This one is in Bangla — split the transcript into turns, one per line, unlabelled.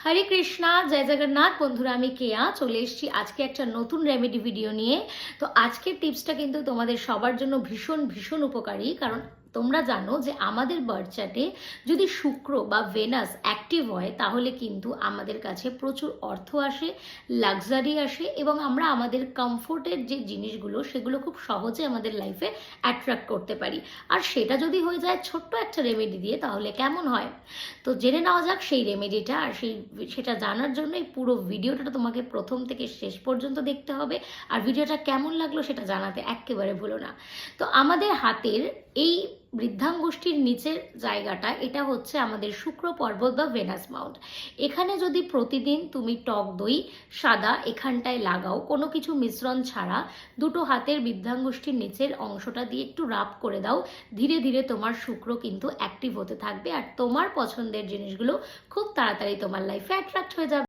হরে কৃষ্ণা, জয় জগন্নাথ। বন্ধুরা, আমি কেয়া চলে এসেছি আজকে একটা নতুন রেমেডি ভিডিও নিয়ে। তো আজকের টিপসটা কিন্তু তোমাদের সবার জন্য ভীষণ ভীষণ উপকারী, কারণ তোমরা জানো যে আমাদের বার্থ চার্টে যদি শুক্র বা ভেনাস অ্যাক্টিভ হয় তাহলে কিন্তু আমাদের কাছে প্রচুর অর্থ আসে, লাক্সারি আসে এবং আমরা আমাদের কমফোর্টের যে জিনিসগুলো সেগুলো খুব সহজে আমাদের লাইফে অ্যাট্রাক্ট করতে পারি। আর সেটা যদি হয়ে যায় ছোট্ট একটা রেমেডি দিয়ে তাহলে কেমন হয়? তো জেনে নেওয়া যাক সেই রেমেডিটা। আর সেটা জানার জন্য এই পুরো ভিডিওটা তোমাকে প্রথম থেকে শেষ পর্যন্ত দেখতে হবে। আর ভিডিওটা কেমন লাগলো সেটা জানাতে একেবারে ভুলো না। তো আমাদের হাতের এই বৃদ্ধাঙ্গুষ্ঠীর নিচের জায়গাটা, এটা হচ্ছে আমাদের শুক্র পর্বত বা ভেনাস মাউন্ট। এখানে যদি প্রতিদিন তুমি টক দই সাদা এখানটায় লাগাও, কোনো কিছু মিশ্রণ ছাড়া, দুটো হাতের বৃদ্ধাঙ্গুষ্ঠীর নিচের অংশটা দিয়ে একটু রাব করে দাও, ধীরে ধীরে তোমার শুক্র কিন্তু অ্যাক্টিভ হতে থাকবে আর তোমার পছন্দের জিনিসগুলো খুব তাড়াতাড়ি তোমার লাইফে অ্যাট্রাক্ট হয়ে যাবে।